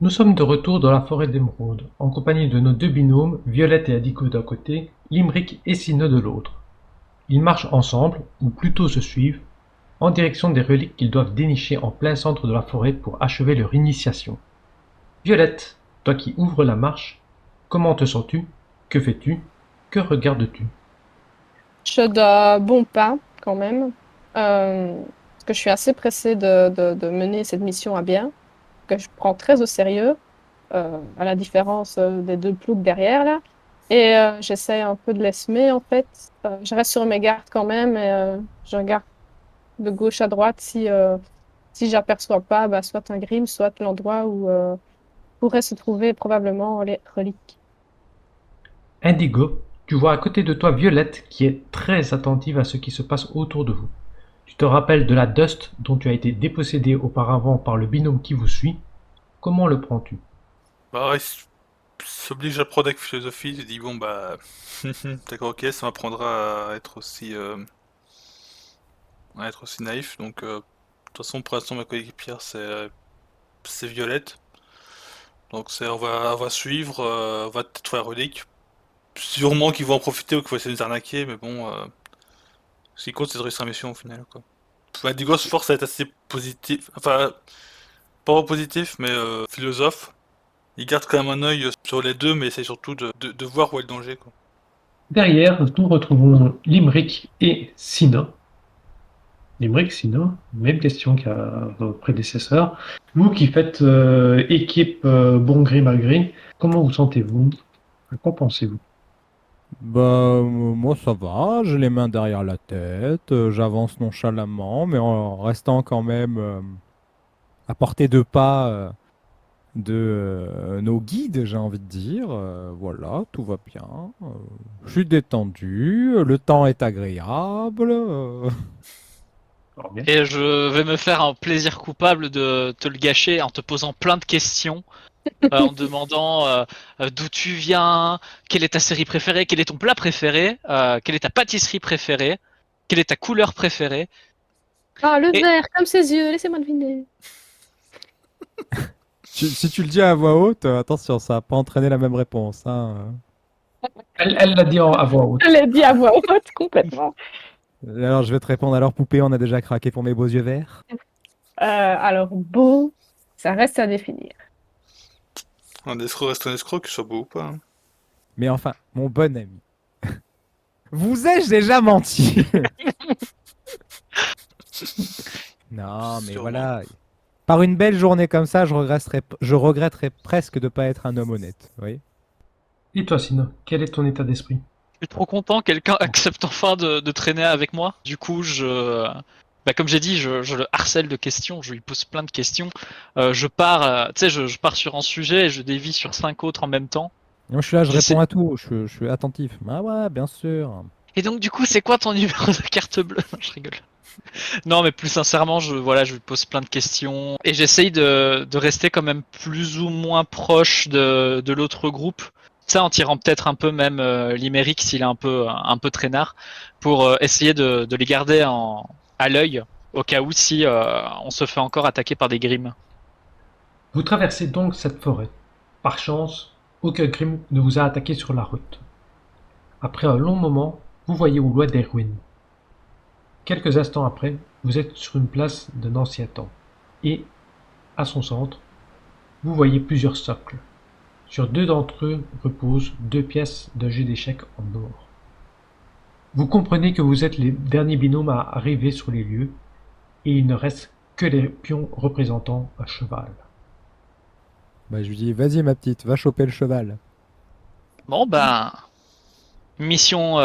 Nous sommes de retour dans la forêt d'émeraude, en compagnie de nos deux binômes, Violette et Adico d'un côté, Limerick et Sina de l'autre. Ils marchent ensemble, ou plutôt se suivent, en direction des reliques qu'ils doivent dénicher en plein centre de la forêt pour achever leur initiation. Violette, toi qui ouvres la marche, comment te sens-tu? Que fais-tu? Que regardes-tu? Je de bon pas quand même, parce que je suis assez pressée de mener cette mission à bien, que je prends très au sérieux, à la différence des deux ploucs derrière là. Et j'essaie un peu de les semer en fait. Je reste sur mes gardes quand même et je regarde de gauche à droite si j'aperçois pas bah, soit un grim, soit l'endroit où pourraient se trouver probablement les reliques. Indigo, tu vois à côté de toi Violette qui est très attentive à ce qui se passe autour de vous. Tu te rappelles de la Dust dont tu as été dépossédé auparavant par le binôme qui vous suit. Comment le prends-tu? Bah ouais, s'oblige à prendre avec philosophie, tu dis bon bah d'accord, ok, ça m'apprendra à être aussi naïf. Donc de toute façon pour l'instant ma coéquipière c'est Violette. Donc on va suivre, on va peut-être faire la relique. Sûrement qu'ils vont en profiter ou qu'ils vont essayer de nous arnaquer, mais bon, ce qui compte c'est de réussir la mission au final quoi. Bah, Digo se force à être assez positif, enfin pas positif mais philosophe. Il garde quand même un œil sur les deux, mais essaie surtout de voir où est le danger quoi. Derrière, nous retrouvons Limerick et Sina. Limerick, Sina, même question qu'à vos prédécesseurs. Vous qui faites équipe bon gré mal gré, comment vous sentez-vous? Qu'en pensez-vous? Moi ça va, j'ai les mains derrière la tête, j'avance nonchalamment, mais en restant quand même à portée de pas de nos guides, j'ai envie de dire. Voilà, tout va bien. Je suis détendu, le temps est agréable. Alors bien. Et je vais me faire un plaisir coupable de te le gâcher en te posant plein de questions, en te demandant d'où tu viens, quelle est ta série préférée, quel est ton plat préféré, quelle est ta pâtisserie préférée, quelle est ta couleur préférée. Ah, le Et vert, comme ses yeux, laissez-moi deviner. Si tu le dis à voix haute, attention, ça va pas entraîner la même réponse, hein. Elle l'a dit à voix Je haute. l'ai dit à voix haute complètement. Alors je vais te répondre, alors poupée, on a déjà craqué pour mes beaux yeux verts. Alors, beau, ça reste à définir. Un escroc reste un escroc, que ce soit beau ou pas, hein. Mais enfin, mon bon ami, vous ai-je déjà menti? Non, mais Sûrement. voilà. Par une belle journée comme ça, je regretterais presque de pas être un homme honnête. Oui. Et toi, Sina, quel est ton état d'esprit? je suis trop content, quelqu'un accepte enfin de traîner avec moi. Du coup, comme j'ai dit, je le harcèle de questions, je lui pose plein de questions. Je pars, tu sais, je pars sur un sujet et je dévie sur 5 autres en même temps. Moi, je suis là, je J'essaie. réponds à tout. Je suis attentif. Ah ouais, bien sûr. Et donc, du coup, c'est quoi ton numéro de carte bleue? Non, je rigole. Non, mais plus sincèrement, je lui pose plein de questions et j'essaye de rester quand même plus ou moins proche de l'autre groupe. Ça, en tirant peut-être un peu même Limerick s'il est un peu traînard, pour essayer de les garder à l'œil au cas où si on se fait encore attaquer par des grimes. Vous traversez donc cette forêt. Par chance, aucun crime ne vous a attaqué sur la route. Après un long moment, vous voyez au loin des ruines. Quelques instants après, vous êtes sur une place d'un ancien temple. Et, à son centre, vous voyez plusieurs socles. Sur deux d'entre eux reposent deux pièces d'un jeu d'échecs en or. Vous comprenez que vous êtes les derniers binômes à arriver sur les lieux, et il ne reste que les pions représentant un cheval. Bah, je lui dis, vas-y ma petite, va choper le cheval. Bon, ben, mission,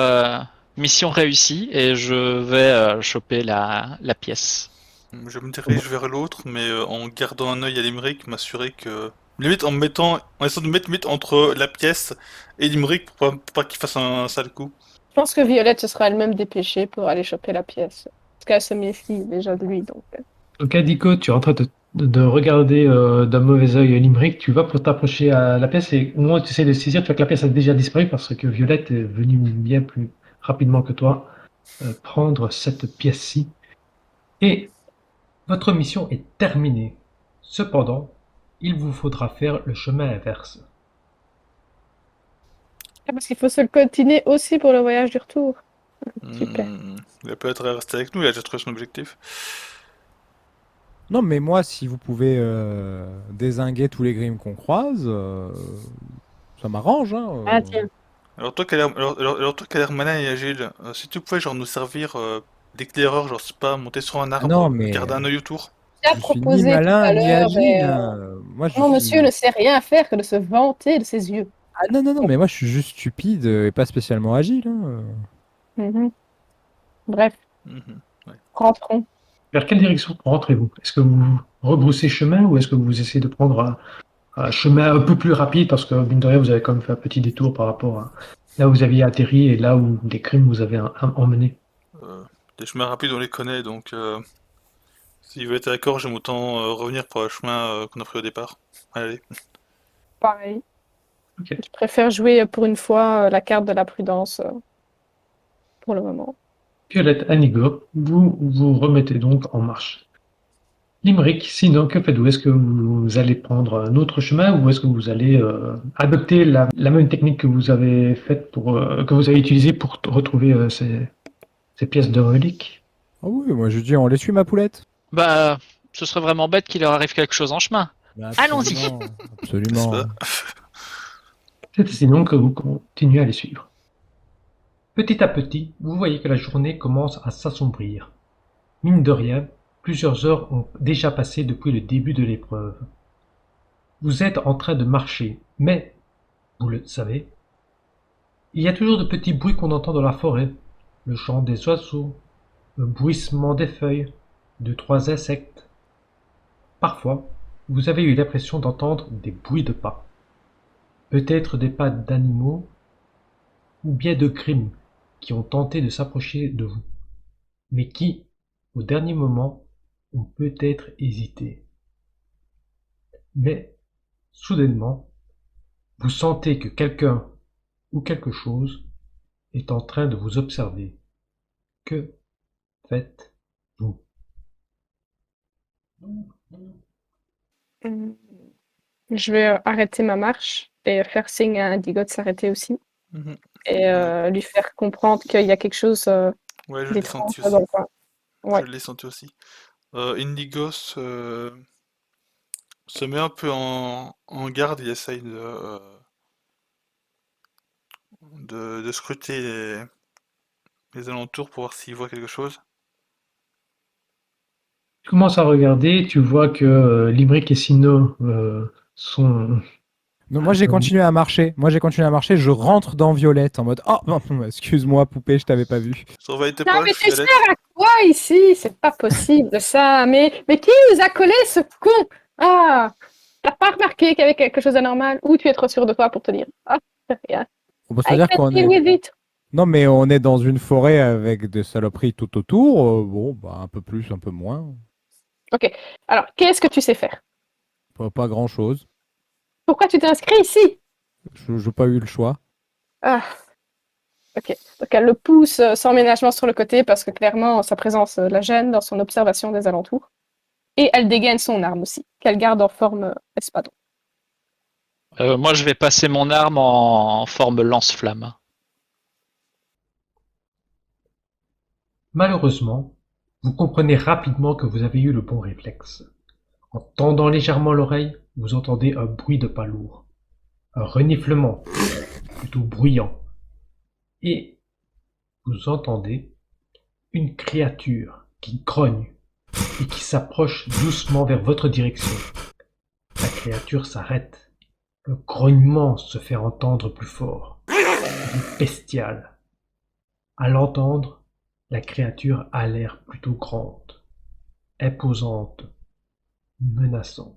mission réussie et je vais choper la pièce. Je me dirige vers l'autre, mais en gardant un œil à Limerick, m'assurer que... Limite en essayant de mettre limite entre la pièce et Limerick pour pas qu'il fasse un sale coup. Je pense que Violette se sera elle-même dépêchée pour aller choper la pièce. Parce qu'elle se méfie déjà de lui, donc. Donc Adiko, tu es en train de regarder d'un mauvais œil Limerick, tu vas pour t'approcher à la pièce et au moment où tu essaies de saisir, tu vois que la pièce a déjà disparu parce que Violette est venue bien plus rapidement que toi prendre cette pièce-ci. Et votre mission est terminée. Cependant, il vous faudra faire le chemin inverse. Ah, parce qu'il faut se le continuer aussi pour le voyage du retour. Super. Il a peut-être resté avec nous, il a déjà trouvé son objectif. Non, mais moi, si vous pouvez dézinguer tous les Grimm qu'on croise, ça m'arrange, hein. Ah, tiens. Alors toi, toi qui as l'air malin et agile, si tu pouvais genre nous servir d'éclaireur, genre c'est pas monter sur un Ah non, arbre, mais garder un œil autour. J'ai je suis ni proposé tout malin à ni l'heure agile, hein. Moi, je non, monsieur suis. ne sait rien faire que de se vanter de ses yeux. Ah non, non, non, mais moi, je suis juste stupide et pas spécialement agile, hein. Mhm. Bref, Mhm. rentrons. Vers quelle direction rentrez-vous? Est-ce que vous rebroussez chemin ou est-ce que vous essayez de prendre un chemin un peu plus rapide parce que, mine de rien, vous avez quand même fait un petit détour par rapport à là où vous aviez atterri et là où des crimes vous avez emmené? Les chemins rapides on les connaît, donc s'il veut être d'accord, j'aime autant revenir par le chemin qu'on a pris au départ. Allez. Pareil. Ok. Je préfère jouer pour une fois la carte de la prudence pour le moment. Violette, Anigo, vous vous remettez donc en marche. Limerick, sinon, que faites-vous? Est-ce que vous allez prendre un autre chemin ou est-ce que vous allez adopter la même technique que vous avez faite que vous avez utilisée pour retrouver ces pièces de reliques? Ah oui, moi, je dis, on les suit, ma poulette. Bah, ce serait vraiment bête qu'il leur arrive quelque chose en chemin. Bah, Allons-y. absolument, N'est-ce absolument. pas? C'est sinon que vous continuez à les suivre. Petit à petit, vous voyez que la journée commence à s'assombrir. Mine de rien, plusieurs heures ont déjà passé depuis le début de l'épreuve. Vous êtes en train de marcher, mais, vous le savez, il y a toujours de petits bruits qu'on entend dans la forêt. Le chant des oiseaux, le bruissement des feuilles, deux, trois insectes. Parfois, vous avez eu l'impression d'entendre des bruits de pas. Peut-être des pas d'animaux, ou bien de crimes qui ont tenté de s'approcher de vous, mais qui, au dernier moment, ont peut-être hésité. Mais, soudainement, vous sentez que quelqu'un ou quelque chose est en train de vous observer. Que faites-vous? Hum, Je vais arrêter ma marche et faire signe à Indigo de s'arrêter aussi Mhm. et lui faire comprendre qu'il y a quelque chose Ouais, je l'ai d'étrange senti dans aussi. le coin. Ouais. Je l'ai senti aussi. Indigo se met un peu en garde, il essaye de scruter les alentours pour voir s'il voit quelque chose. Tu commences à regarder, tu vois que Limerick et Sino sont... Non, moi, j'ai continué à marcher. Je rentre dans Violette en mode, oh, non, excuse-moi, poupée, je t'avais pas vu. Surveille tes Non, mais poches, tu Violette. sers à quoi ici? C'est pas possible ça. Mais qui nous a collé ce con? Ah, t'as pas remarqué qu'il y avait quelque chose d'anormal? Ou tu es trop sûr de toi pour te dire? Ah, c'est rien. On peut se Avec dire la qu'on est. with it. Non, mais on est dans une forêt avec des saloperies tout autour. Bon, bah, un peu plus, un peu moins. Ok. Alors, qu'est-ce que tu sais faire? Pas grand-chose. Pourquoi tu t'es inscrit ici? Je n'ai pas eu le choix. Ah, ok. Donc elle le pousse sans ménagement sur le côté parce que clairement sa présence la gêne dans son observation des alentours. Et elle dégaine son arme aussi, qu'elle garde en forme espadon. Moi, je vais passer mon arme en forme lance-flamme. Malheureusement, vous comprenez rapidement que vous avez eu le bon réflexe. En tendant légèrement l'oreille, vous entendez un bruit de pas lourd. Un reniflement, plutôt bruyant. Et vous entendez une créature qui grogne et qui s'approche doucement vers votre direction. La créature s'arrête. Le grognement se fait entendre plus fort. Il est bestial. À l'entendre, la créature a l'air plutôt grande, imposante, menaçante.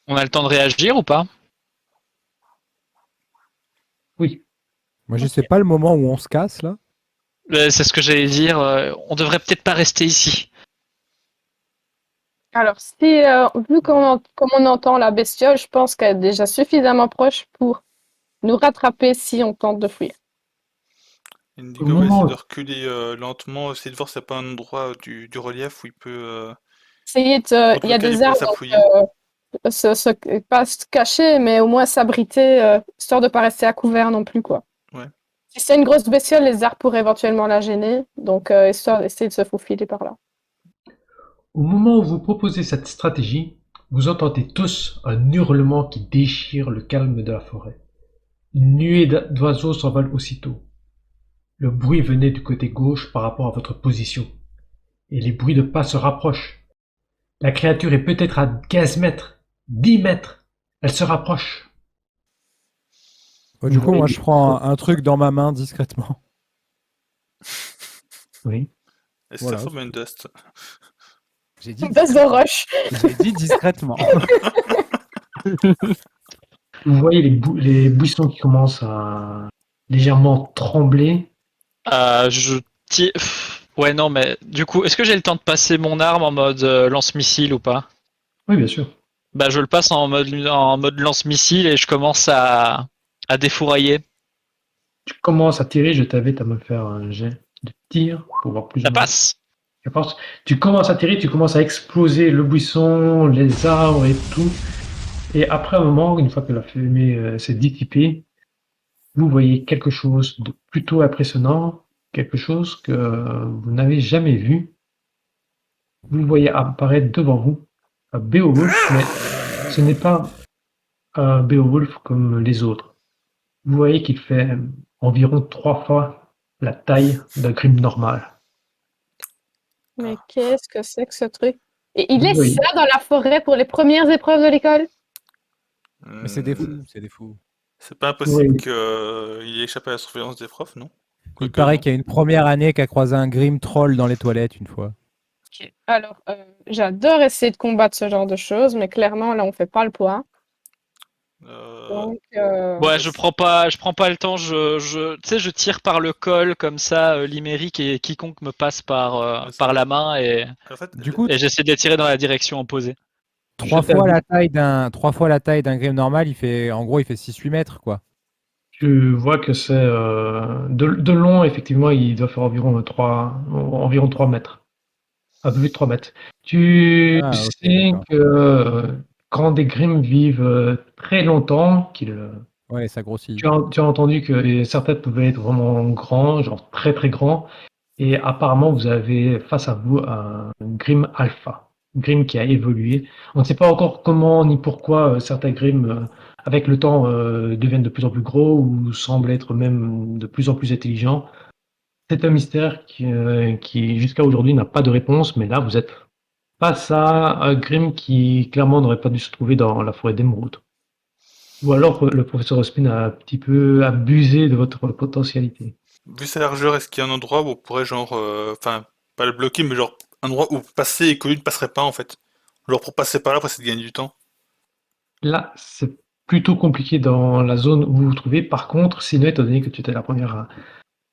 On a le temps de réagir ou pas? Oui, Moi, je sais pas le moment où on se casse, là. C'est ce que j'allais dire. On devrait peut-être pas rester ici. Alors, si, vu comme on entend la bestiole, je pense qu'elle est déjà suffisamment proche pour nous rattraper si on tente de fuir. au Indigo va essayer moment de reculer lentement, essayer de voir s'il n'y a pas un endroit du relief où il peut Essayer Contre il y a lequel il des pourrait arbres, donc s'appuyer. pas se cacher, mais au moins s'abriter, histoire de pas rester à couvert non plus, quoi. Ouais. Si c'est une grosse bestiole, les arbres pourraient éventuellement la gêner, donc histoire d'essayer de se faufiler par là. Au moment où vous proposez cette stratégie, vous entendez tous un hurlement qui déchire le calme de la forêt. Une nuée d'oiseaux s'envole aussitôt. Le bruit venait du côté gauche par rapport à votre position, et les bruits de pas se rapprochent. La créature est peut-être à 15 mètres, 10 mètres. Elle se rapproche. Bon, du Vous coup, moi, voyez- je prends un truc dans ma main discrètement. Oui. Est-ce que ça Voilà. ressemble à une dust? J'ai dit Une base de discrètement. roche. J'ai dit discrètement. Vous voyez les buissons qui commencent à légèrement trembler. Je tire. Ouais, non, mais du coup, est-ce que j'ai le temps de passer mon arme en mode lance-missile ou pas? Oui, bien sûr. Bah, je le passe en mode lance-missile et je commence à défourailler. Tu commences à tirer, je t'invite à me faire un jet de tir pour voir plus Ça ou moins. passe. Je pense. Tu commences à tirer, tu commences à exploser le buisson, les arbres et tout. Et après un moment, une fois que la fumée s'est dissipée, vous voyez quelque chose de plutôt impressionnant, quelque chose que vous n'avez jamais vu. Vous voyez apparaître devant vous un Beowulf, mais ce n'est pas un Beowulf comme les autres. Vous voyez qu'il fait environ 3 fois la taille d'un Grim normal. Mais qu'est-ce que c'est que ce truc? Et il Vous laisse voyez. ça dans la forêt pour les premières épreuves de l'école? Mais c'est des fous, c'est des fous. C'est pas impossible Oui. qu'il ait échappé à la surveillance des profs, non? Il Quoique, paraît non. qu'il y a une première année qui a croisé un Grim troll dans les toilettes une fois. Ok. Alors, j'adore essayer de combattre ce genre de choses, mais clairement, là, on fait pas le poids. Donc, Ouais, je prends pas le temps. Tu sais, je tire par le col comme ça, Limerick et quiconque me passe Mais c'est- par la main En fait, Du coup, et j'essaie de les tirer dans la direction opposée. Je 3 fois la taille d'un Grim normal, en gros, il fait 6-8 mètres, quoi. Tu vois que c'est de long, effectivement, il doit faire environ 3 mètres. Un peu plus de 3 mètres. Tu Ah, ok, sais d'accord. que quand des Grimm vivent très longtemps, Ouais, ça grossit. tu as entendu que certains pouvaient être vraiment grands, genre très très grands, et apparemment vous avez face à vous un Grimm alpha, Grimm qui a évolué. On ne sait pas encore comment ni pourquoi certains Grimm, avec le temps, deviennent de plus en plus gros ou semblent être même de plus en plus intelligents. C'est un mystère qui jusqu'à aujourd'hui n'a pas de réponse, mais là vous êtes face à un Grimm qui clairement n'aurait pas dû se trouver dans la forêt d'émeraude. Ou alors le professeur Ospin a un petit peu abusé de votre potentialité. vu sa largeur, est-ce qu'il y a un endroit où on pourrait, genre, enfin, pas le bloquer, mais genre, un endroit où passer et que lui ne passerait pas, en fait? Genre, pour passer par là, pour essayer de gagner du temps. Là, c'est plutôt compliqué dans la zone où vous vous trouvez. Par contre, sinon, étant donné que tu étais la première à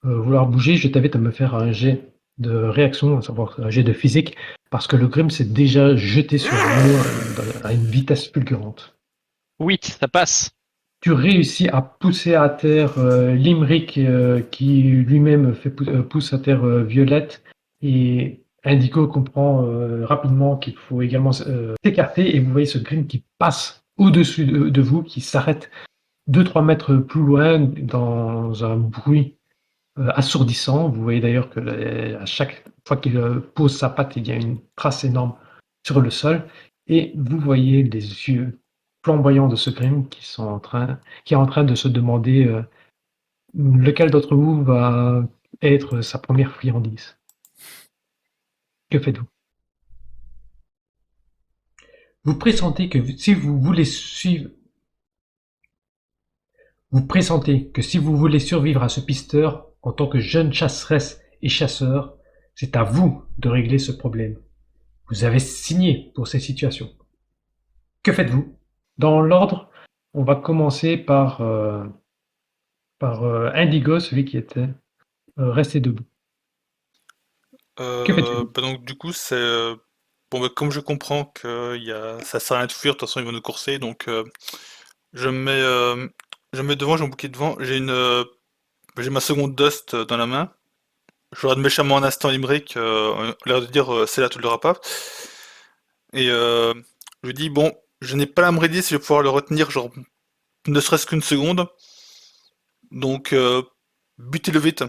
vouloir bouger, je t'invite à me faire un jet de réaction, à savoir un jet de physique, parce que le Grimm s'est déjà jeté sur vous à une vitesse fulgurante. 8, ça passe. Tu réussis à pousser à terre Limerick qui lui-même pousse à terre Violette et Indigo comprend rapidement qu'il faut également s'écarter et vous voyez ce Grimm qui passe au-dessus de vous, qui s'arrête 2-3 mètres plus loin dans un bruit assourdissant. Vous voyez d'ailleurs que à chaque fois qu'il pose sa patte, il y a une trace énorme sur le sol. Et vous voyez les yeux flamboyants de ce Grimm qui est en train de se demander lequel d'entre vous va être sa première friandise. Que faites-vous? Vous pressentez que si vous voulez suivre, vous pressentez que si vous voulez survivre à ce pisteur en tant que jeune chasseresse et chasseur, c'est à vous de régler ce problème. Vous avez signé pour ces situations. Que faites-vous? Dans l'ordre, on va commencer par Indigo, celui qui était resté debout. Que faites-vous? Bah donc, du coup, c'est... bon, bah, comme je comprends que ça sert à rien de fuir, de toute façon, ils vont nous courser, donc je me mets, je me mets devant, j'ai mon bouclier devant, j'ai ma seconde dust dans la main. Je regarde méchamment un instant Imric, l'air de dire c'est là, tu l'auras pas. Et je lui dis, bon, je n'ai pas la moindre idée si je vais pouvoir le retenir, genre, ne serait-ce qu'une seconde. Donc, butez-le vite.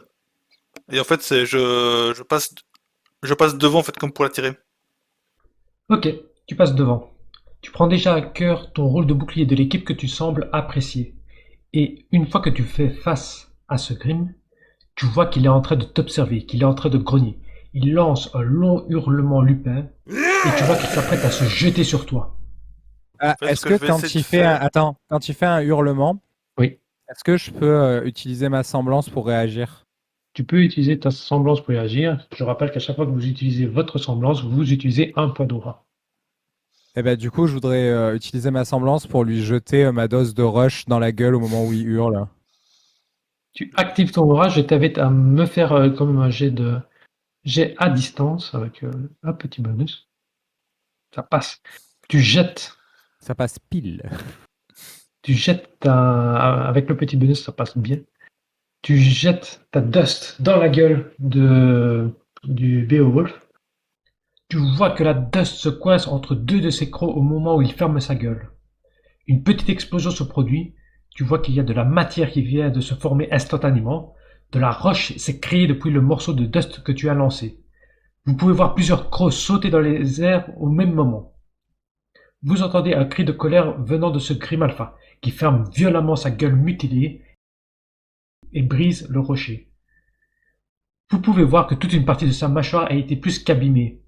Et en fait, je passe devant, en fait, comme pour la tirer. Ok, tu passes devant. Tu prends déjà à cœur ton rôle de bouclier de l'équipe que tu sembles apprécier. Et une fois que tu fais face à ce Grim, tu vois qu'il est en train de t'observer, qu'il est en train de grogner. Il lance un long hurlement lupin et tu vois qu'il s'apprête à se jeter sur toi. Ah, En fait, ce est-ce que que je vais essayer de faire. quand il fait un hurlement, Oui. est-ce que je peux utiliser ma semblance pour réagir? Tu peux utiliser ta semblance pour réagir. Je rappelle qu'à chaque fois que vous utilisez votre semblance, vous utilisez un point d'aura. Eh ben, du coup, je voudrais utiliser ma semblance pour lui jeter ma dose de rush dans la gueule au moment où il hurle. Tu actives ton aura, je t'invite à me faire quand même un jet à distance avec un petit bonus. Ça passe. Tu jettes, Ça passe pile. avec le petit bonus, ça passe bien. Tu jettes ta dust dans la gueule du Beowulf. Tu vois que la dust se coince entre deux de ses crocs au moment où il ferme sa gueule. Une petite explosion se produit. Tu vois qu'il y a de la matière qui vient de se former instantanément. De la roche s'est créée depuis le morceau de dust que tu as lancé. Vous pouvez voir plusieurs crocs sauter dans les airs au même moment. Vous entendez un cri de colère venant de ce Grim Alpha, qui ferme violemment sa gueule mutilée et brise le rocher. Vous pouvez voir que toute une partie de sa mâchoire a été plus qu'abîmée.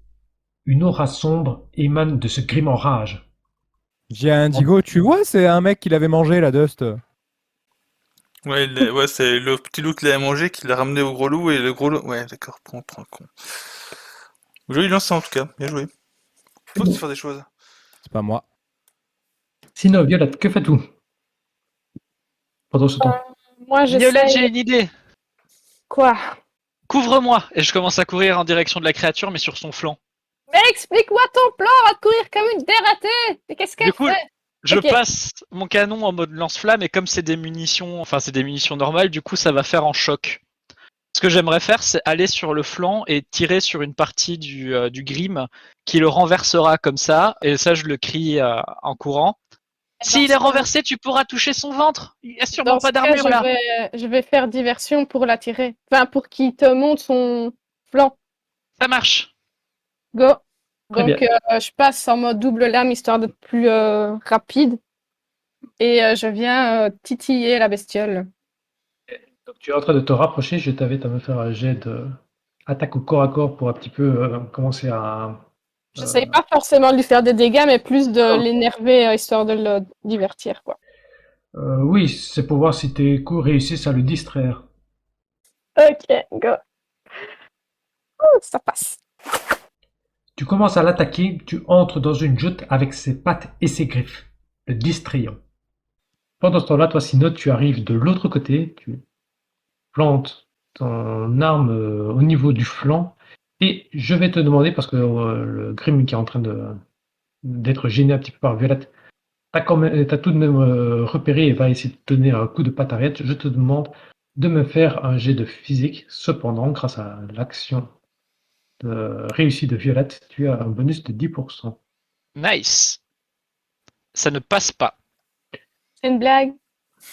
Une aura sombre émane de ce Grim en rage. J'ai un Indigo, tu vois, c'est un mec qui l'avait mangé, la Dust. Ouais, ouais, c'est le petit loup qui l'avait mangé qui l'a ramené au gros loup et le gros loup. Ouais, d'accord, prends un con. Joli lancé en tout cas, bien joué. Faut aussi faire des choses. C'est pas moi. Sinon, Violette, que fais-tu pendant ce temps? Moi, Violette, j'essaie. j'ai une idée. Quoi? Couvre-moi. Et je commence à courir en direction de la créature, mais sur son flanc. Mais explique-moi ton plan, on va te courir comme une dératée. Mais qu'est-ce qu'elle Du coup, fait? je Ok. passe mon canon en mode lance-flamme et comme c'est des munitions, enfin c'est des munitions normales, du coup ça va faire en choc. Ce que j'aimerais faire, c'est aller sur le flanc et tirer sur une partie du Grim qui le renversera comme ça. Et ça, je le crie en courant. S'il est renversé, tu pourras toucher son ventre. Il n'y a sûrement Dans ce pas cas, d'armure là. je vais faire diversion pour l'attirer. Enfin, pour qu'il te monte son flanc. Ça marche. Go. Très Donc, bien. je passe en mode double lame histoire d'être plus rapide. Et je viens titiller la bestiole. Donc, tu es en train de te rapprocher, je t'invite à me faire un jet d'attaque au corps à corps pour un petit peu commencer à... J'essaye pas forcément de lui faire des dégâts, mais plus de l'énerver histoire de le divertir, quoi. oui, c'est pour voir si tes coups réussissent à le distraire. Ok, go. Ouh, ça passe. Tu commences à l'attaquer, tu entres dans une joute avec ses pattes et ses griffes, le distrayant. Pendant ce temps-là, toi, Sino, tu arrives de l'autre côté, tu plantes ton arme au niveau du flanc, et je vais te demander, parce que le Grim qui est en train d'être gêné un petit peu par Violette, t'as tout de même repéré et va essayer de te donner un coup de patte arrière. Je te demande de me faire un jet de physique. Cependant, grâce à l'action réussie de Violette, tu as un bonus de 10%. Nice. Ça ne passe pas. C'est une blague.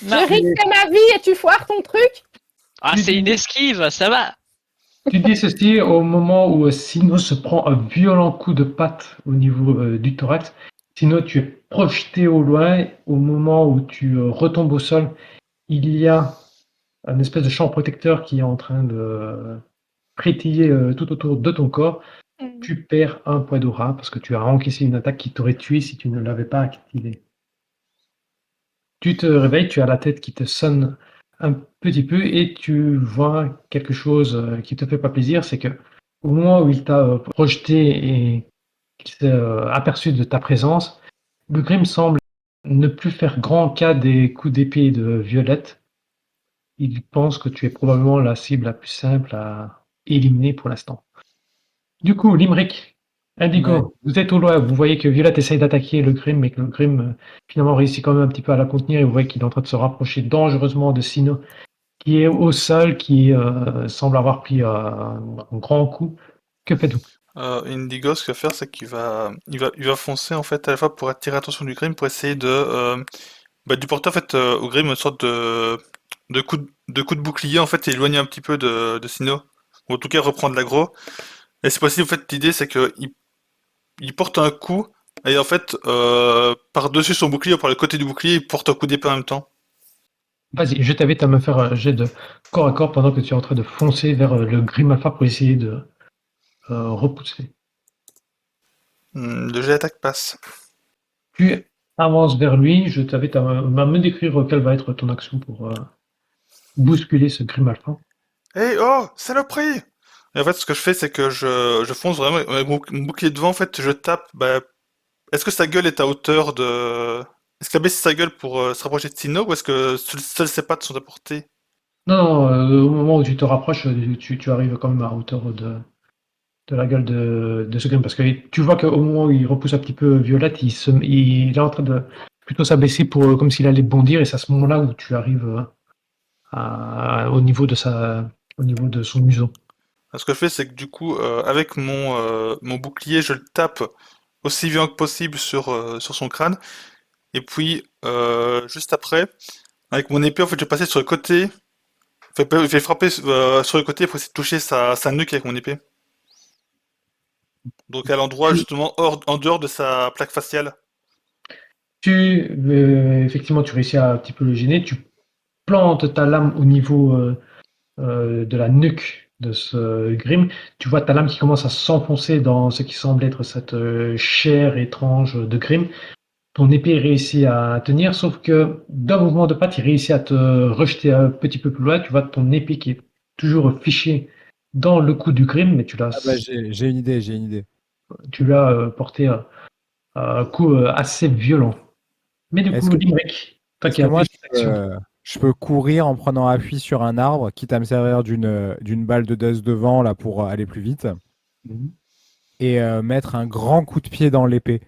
Non. Je risque ma vie et tu foires ton truc. Ah, c'est une esquive, ça va. Tu dis ceci au moment où Sino se prend un violent coup de patte au niveau du thorax. Sino, tu es projeté au loin. Au moment où tu retombes au sol, il y a un espèce de champ protecteur qui est en train de pétiller tout autour de ton corps. Tu perds un point d'aura parce que tu as encaissé une attaque qui t'aurait tué si tu ne l'avais pas activée. Tu te réveilles, tu as la tête qui te sonne un petit peu et tu vois quelque chose qui te fait pas plaisir, c'est que au moment où il t'a projeté et qu'il s'est aperçu de ta présence, le Grim semble ne plus faire grand cas des coups d'épée de Violette. Il pense que tu es probablement la cible la plus simple à éliminer pour l'instant. Du coup, Limerick, Indigo, Ouais. vous êtes au loin, vous voyez que Violette essaye d'attaquer le Grim, mais que le Grim finalement réussit quand même un petit peu à la contenir, et vous voyez qu'il est en train de se rapprocher dangereusement de Sino, qui est au sol, qui semble avoir pris un grand coup. Que faites-vous? Indigo, ce qu'il va faire, c'est qu'il va foncer en fait à la fois pour attirer l'attention du Grim, pour essayer de porter en fait au Grim une sorte de coup de bouclier en fait, et éloigner un petit peu de Sino, ou en tout cas reprendre l'aggro. Et c'est possible en fait, l'idée c'est que il porte un coup et en fait par-dessus son bouclier ou par le côté du bouclier, il porte un coup d'épée en même temps. Vas-y, je t'invite à me faire un jet de corps à corps pendant que tu es en train de foncer vers le Grim Alpha pour essayer de repousser. Le jet d'attaque passe. Tu avances vers lui, je t'invite à me décrire quelle va être ton action pour bousculer ce Grim Alpha. Hey, oh, saloperie! Et en fait, ce que je fais, c'est que je fonce vraiment avec mon bouclier devant, en fait, je tape. Bah, est-ce que sa gueule est à hauteur de. Est-ce qu'il a baissé sa gueule pour se rapprocher de Tino, ou est-ce que seules ses pattes sont à portée? Non, au moment où tu te rapproches, tu arrives quand même à hauteur de la gueule de ce Grim, parce que tu vois qu'au moment où il repousse un petit peu Violette, il est en train de plutôt s'abaisser pour comme s'il allait bondir, et c'est à ce moment-là où tu arrives au niveau de son museau. Ce que je fais, c'est que du coup, avec mon bouclier, je le tape aussi violent que possible sur son crâne. Et puis, juste après, avec mon épée, en fait, je vais passer sur le côté. Je vais frapper sur le côté pour essayer de toucher sa nuque avec mon épée. Donc à l'endroit justement en dehors de sa plaque faciale. Effectivement, tu réussis à un petit peu le gêner, tu plantes ta lame au niveau de la nuque de ce Grim. Tu vois ta lame qui commence à s'enfoncer dans ce qui semble être cette chair étrange de Grim. Ton épée réussit à tenir, sauf que d'un mouvement de patte, il réussit à te rejeter un petit peu plus loin. Tu vois ton épée qui est toujours fichée dans le cou du Grim, mais Ah bah j'ai une idée. tu l'as porté un coup assez violent. Mais du Est-ce coup, que, Limerick, toi est-ce qui que as moi fait cette action. je peux courir en prenant appui sur un arbre, quitte à me servir d'une balle de dust devant là pour aller plus vite, Mhm. et mettre un grand coup de pied dans l'épée.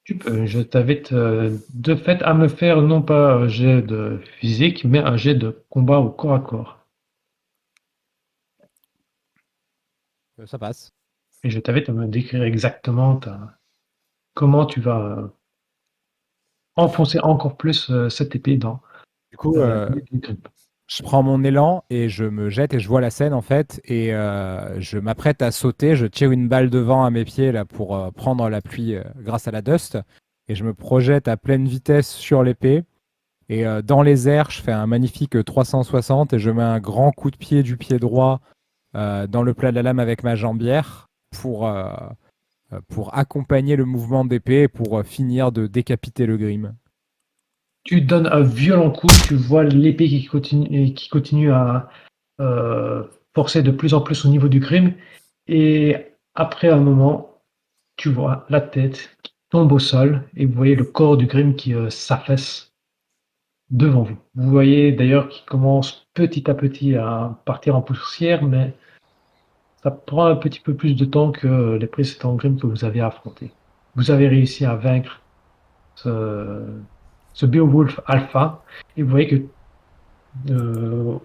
Tu peux, je t'invite de fait à me faire non pas un jet de physique, mais un jet de combat au corps à corps. Ça passe. Et je t'invite à me décrire exactement comment tu vas enfoncer encore plus cette épée dans Du coup, la nuque du Grim. je prends mon élan et je me jette et je vois la scène en fait et je m'apprête à sauter, je tire une balle devant à mes pieds là pour prendre l'appui grâce à la dust et je me projette à pleine vitesse sur l'épée et dans les airs je fais un magnifique 360 et je mets un grand coup de pied du pied droit dans le plat de la lame avec ma jambière pour accompagner le mouvement d'épée et pour finir de décapiter le Grim. Tu donnes un violent coup, tu vois l'épée qui continue à euh, forcer de plus en plus au niveau du Grim, et après un moment, tu vois la tête qui tombe au sol, et vous voyez le corps du Grim qui s'affaisse devant vous. Vous voyez d'ailleurs qu'il commence petit à petit à partir en poussière, mais ça prend un petit peu plus de temps que les précédents Grimm que vous avez affrontés. Vous avez réussi à vaincre ce Beowulf Alpha, et vous voyez que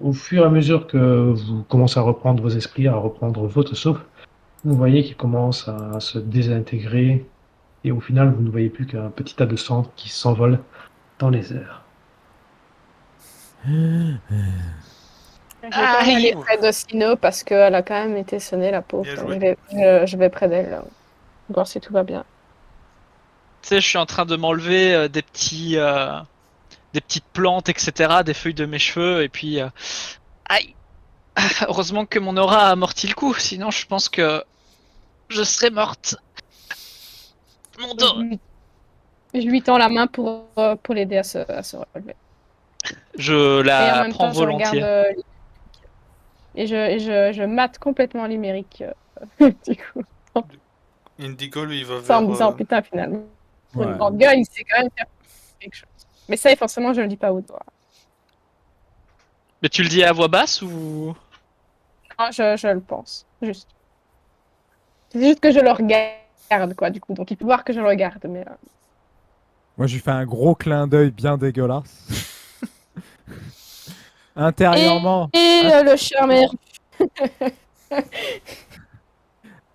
au fur et à mesure que vous commencez à reprendre vos esprits, à reprendre votre souffle, vous voyez qu'il commence à se désintégrer, et au final, vous ne voyez plus qu'un petit tas de sang qui s'envole dans les airs. Je vais quand même aller près de Sino parce qu'elle a quand même été sonnée, la pauvre. Bien Donc joué. je vais près d'elle, là, voir si tout va bien. Tu sais, je suis en train de m'enlever des petites plantes, etc., des feuilles de mes cheveux, et puis aïe. Heureusement que mon aura a amorti le coup, sinon je pense que je serais morte. Mon dos. Je lui tends la main pour l'aider à se relever. Je Et en la même prends temps, je regarde volontiers. je mate complètement l'Imérique. Du coup, Indigo, lui, il va ça en vers. me disant putain, finalement, pour une Ouais. grande gueule, il sait quand même faire quelque chose. Mais ça, forcément, je ne le dis pas au doigt. Mais tu le dis à voix basse ou... Non, je le pense, juste. C'est juste que je le regarde, quoi, du coup. Donc, il peut voir que je le regarde, mais... Moi, je lui fais un gros clin d'œil bien dégueulasse. Intérieurement, Et le charme est...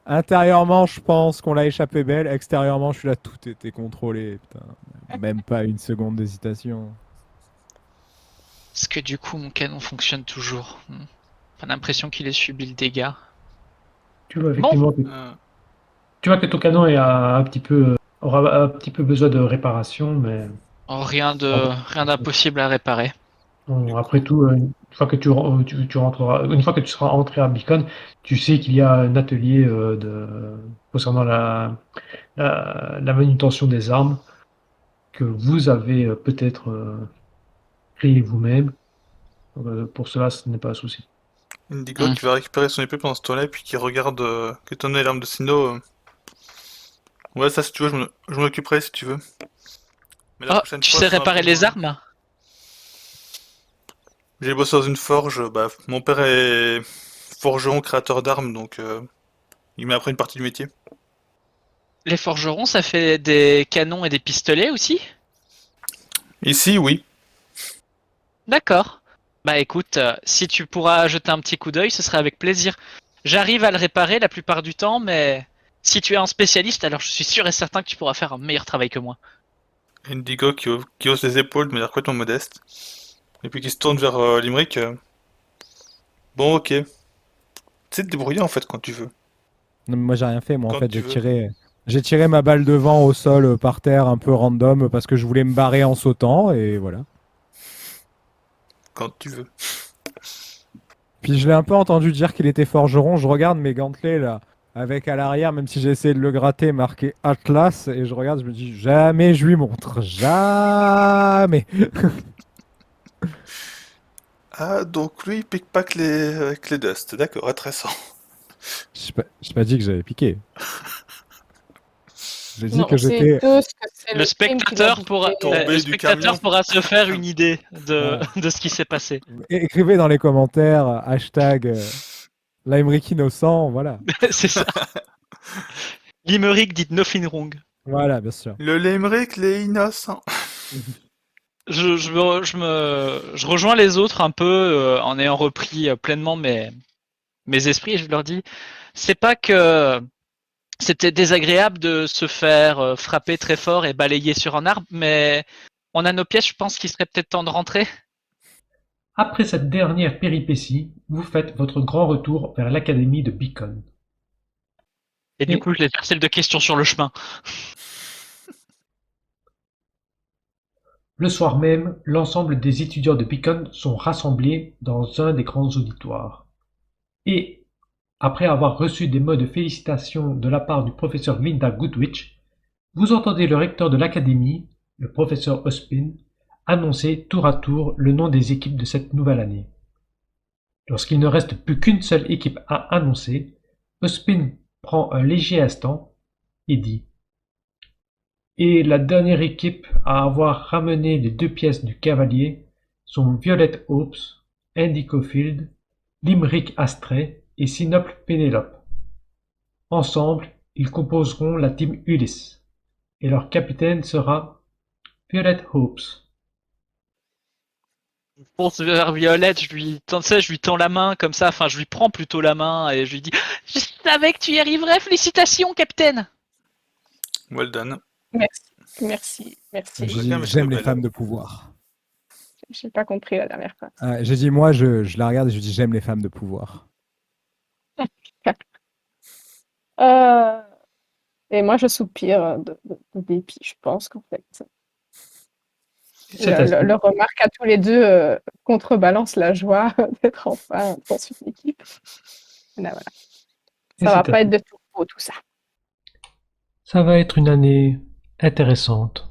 Intérieurement, je pense qu'on l'a échappé belle. Extérieurement, je suis là, tout était contrôlé. Putain. Même pas une seconde d'hésitation. Est-ce que du coup mon canon fonctionne toujours? Pas l'impression qu'il ait subi le dégât. Tu vois Bon, effectivement Euh, tu vois que ton canon un petit peu, aura un petit peu besoin de réparation, mais oh, rien d'impossible à réparer. bon, du après coup, tout, une fois que tu rentreras, une fois que tu seras entré à Beacon, tu sais qu'il y a un atelier concernant la manutention des armes que vous avez peut-être créé vous-même. Pour cela, ce n'est pas un souci. Indigo Hmm. qui va récupérer son épée pendant ce temps-là, puis qui regarde que t'en as l'arme de Sino. Ouais, ça si tu veux, je m'en occuperai si tu veux. Mais la Oh, prochaine tu fois, sais ce sera un réparer peu les moins. armes? J'ai bossé dans une forge, bah, mon père est forgeron, créateur d'armes, donc il m'a appris une partie du métier. Les forgerons, ça fait des canons et des pistolets aussi? Ici, oui. D'accord. Bah écoute, si tu pourras jeter un petit coup d'œil, ce serait avec plaisir. J'arrive à le réparer la plupart du temps, mais si tu es un spécialiste, alors je suis sûr et certain que tu pourras faire un meilleur travail que moi. Indigo qui hausse les épaules de manière complètement modeste. Et puis qui se tourne vers Limerick. Bon, ok. Tu sais te débrouiller en fait quand tu veux. Non, mais moi, j'ai rien fait. Moi, en Quand fait, tu veux. j'ai tiré ma balle de vent au sol par terre, un peu random, parce que je voulais me barrer en sautant, et voilà. Quand tu veux. Puis je l'ai un peu entendu dire qu'il était forgeron. Je regarde mes gantelets là, avec à l'arrière, même si j'ai essayé de le gratter, marqué Atlas, et je regarde, je me dis jamais je lui montre, jamais. Ah, donc lui, il pique pas que les dust. D'accord, intéressant. J'ai pas dit que j'avais piqué. J'ai dit Non, que on sait j'étais. tous que c'est le crime qui l'a buté. Tombé le du camion. spectateur pourra se faire une idée de, Voilà. de ce qui s'est passé. Écrivez dans les commentaires hashtag Limerick innocent, voilà. C'est ça. Limerick dit nothing wrong. Voilà, bien sûr. Le Limerick, les innocents. Je rejoins les autres un peu en ayant repris pleinement mes esprits et je leur dis, c'est pas que c'était désagréable de se faire frapper très fort et balayer sur un arbre, mais on a nos pièces, je pense qu'il serait peut-être temps de rentrer. Après cette dernière péripétie, vous faites votre grand retour vers l'académie de Beacon. Et du Et coup, je les harcèle de questions sur le chemin. le soir même, l'ensemble des étudiants de Beacon sont rassemblés dans un des grands auditoires. Et, après avoir reçu des mots de félicitations de la part du professeur Glinda Goodwitch, vous entendez le recteur de l'académie, le professeur Ospin, annoncer tour à tour le nom des équipes de cette nouvelle année. Lorsqu'il ne reste plus qu'une seule équipe à annoncer, Ospin prend un léger instant et dit: Et la dernière équipe à avoir ramené les 2 pièces du cavalier sont Violet Hopes, Indigo Field, Limerick Astray et Sinople Pénélope. Ensemble, ils composeront la team Ulysse, et leur capitaine sera Violet Hopes. Je fonce vers Violette, je lui tends la main comme ça, enfin je lui prends plutôt la main et je lui dis, je savais que tu y arriverais, félicitations capitaine. Well done. Merci. J'ai quand même été J'aime les Nobel. femmes de pouvoir. J'ai pas compris la dernière fois. J'ai dit, moi, je la regarde et je dis, j'aime les femmes de pouvoir. Et moi, je soupire de dépit, je pense qu'en fait. Le remarque à tous les deux contrebalance la joie d'être enfin dans une équipe. Là, voilà. Ça va pas être de tout beau, tout ça. Ça va être une année intéressante.